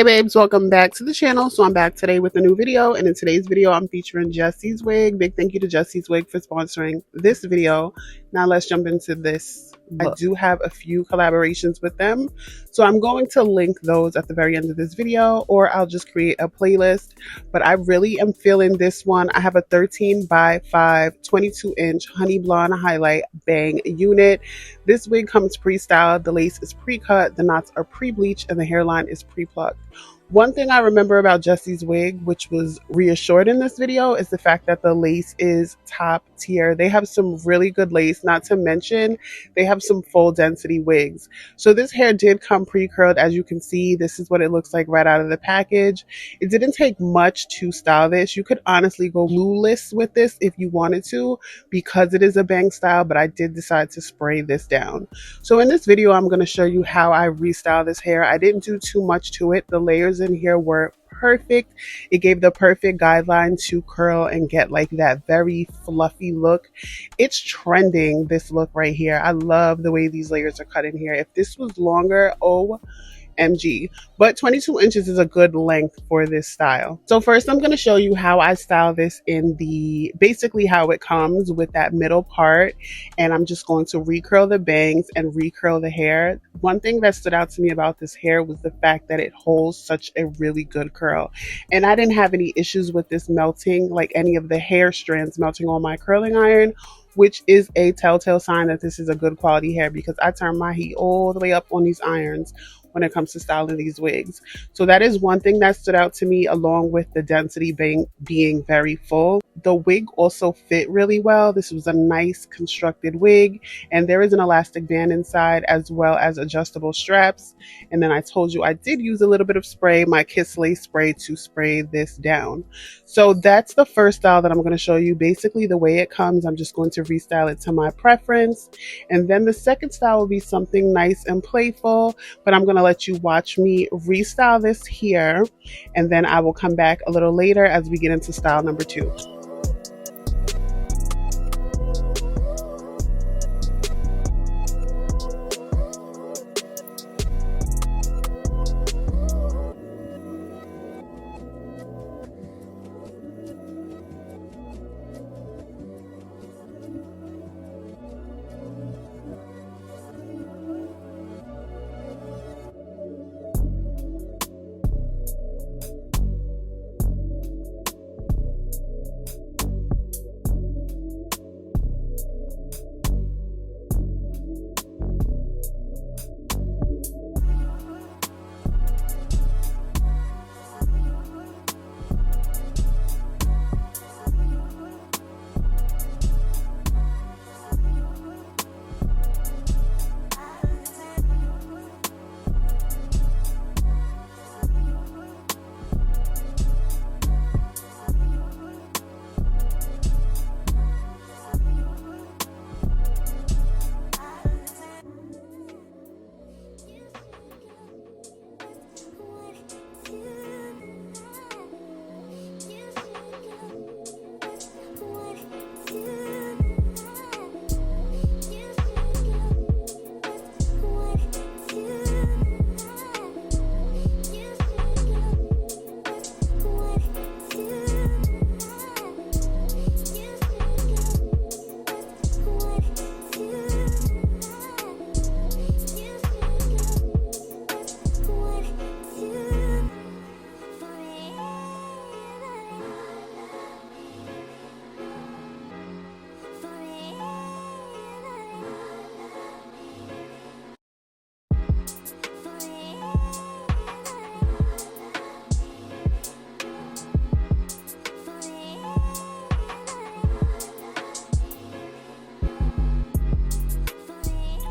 Hey babes, welcome back to the channel. So I'm back today with a new video, and in today's video I'm featuring Jessie's Wig. Big thank you to Jessie's Wig for sponsoring this video. Now let's jump into this look. I do have a few collaborations with them, so I'm going to link those at the very end of this video, or I'll just create a playlist. But I really am feeling this one. I have a 13 by 5 22-inch honey blonde highlight bang unit. This wig comes pre-styled, the lace is pre-cut, the knots are pre-bleached, and the hairline is pre-plucked. One thing I remember about Jessie's wig, which was reassured in this video, is the fact that the lace is top tier. They have some really good lace, not to mention they have some full density wigs. So this hair did come pre-curled. As you can see, this is what it looks like right out of the package. It didn't take much to style this. You could honestly go glueless with this if you wanted to, because it is a bang style, but I did decide to spray this down. So in this video, I'm going to show you how I restyle this hair. I didn't do too much to it. The layers in here were perfect. It gave the perfect guideline to curl and get like that very fluffy look. It's trending, this look right here. I love the way these layers are cut in here. If this was longer, OMG. But 22 inches is a good length for this style. So first I'm going to show you how I style this in basically how it comes with that middle part, and I'm just going to recurl the bangs and recurl the hair. One thing that stood out to me about this hair was the fact that it holds such a really good curl, and I didn't have any issues with this melting, like any of the hair strands melting on my curling iron, which is a telltale sign that this is a good quality hair, because I turn my heat all the way up on these irons when it comes to styling these wigs. So that is one thing that stood out to me, along with the density being very full. The wig also fit really well. This was a nice constructed wig, and there is an elastic band inside as well as adjustable straps. And then I told you I did use a little bit of spray, my Kiss Lace spray, to spray this down. So that's the first style that I'm going to show you. Basically the way it comes, I'm just going to restyle it to my preference. And then the second style will be something nice and playful, but I'm going to let you watch me restyle this here, and then I will come back a little later as we get into style number 2.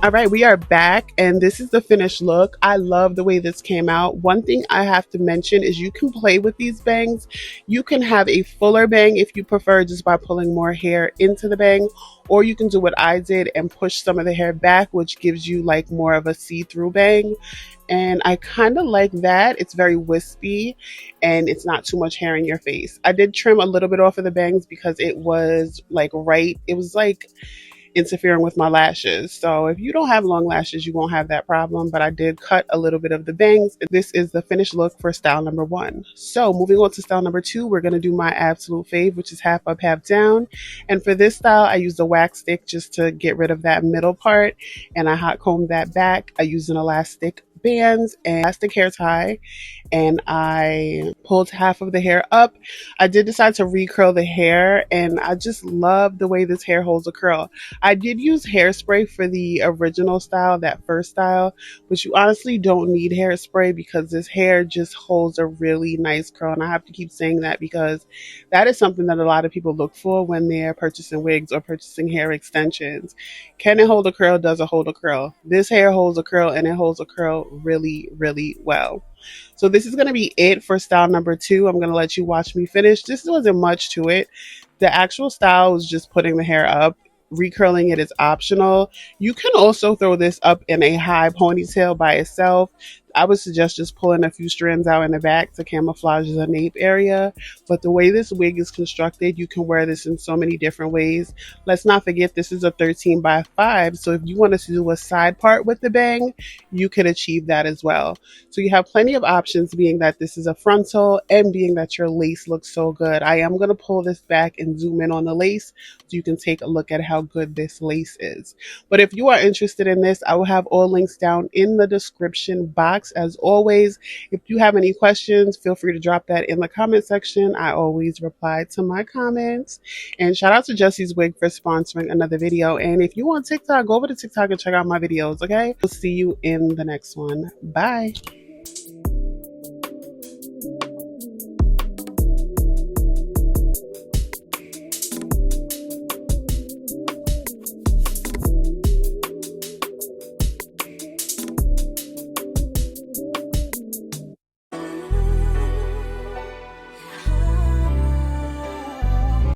All right, we are back, and this is the finished look. I love the way this came out. One thing I have to mention is you can play with these bangs. You can have a fuller bang if you prefer, just by pulling more hair into the bang, or you can do what I did and push some of the hair back, which gives you like more of a see-through bang. And I kind of like that. It's very wispy and it's not too much hair in your face. I did trim a little bit off of the bangs because it was like interfering with my lashes. So if you don't have long lashes, you won't have that problem, but I did cut a little bit of the bangs. This is the finished look for style number 1. So moving on to style number 2, we're going to do my absolute fave, which is half up, half down. And for this style, I used a wax stick just to get rid of that middle part, and I hot combed that back. I used an elastic bands and elastic hair tie, and I pulled half of the hair up. I did decide to recurl the hair, and I just love the way this hair holds a curl. I did use hairspray for the original style, that first style, but you honestly don't need hairspray because this hair just holds a really nice curl. And I have to keep saying that because that is something that a lot of people look for when they're purchasing wigs or purchasing hair extensions. Can it hold a curl? Does it hold a curl? This hair holds a curl, and it holds a curl really, really well. So this is going to be it for style number 2. I'm going to let you watch me finish. This wasn't much to it. The actual style was just putting the hair up. Recurling it is optional. You can also throw this up in a high ponytail by itself. I would suggest just pulling a few strands out in the back to camouflage the nape area. But the way this wig is constructed, you can wear this in so many different ways. Let's not forget this is a 13 by 5. So if you wanted to do a side part with the bang, you could achieve that as well. So you have plenty of options, being that this is a frontal and being that your lace looks so good. I am going to pull this back and zoom in on the lace so you can take a look at how good this lace is. But if you are interested in this, I will have all links down in the description box. As always, if you have any questions, feel free to drop that in the comment section. I always reply to my comments. And shout out to Jessie's Wig for sponsoring another video. And if you on TikTok, go over to TikTok and check out my videos, okay? We'll see you in the next one. Bye.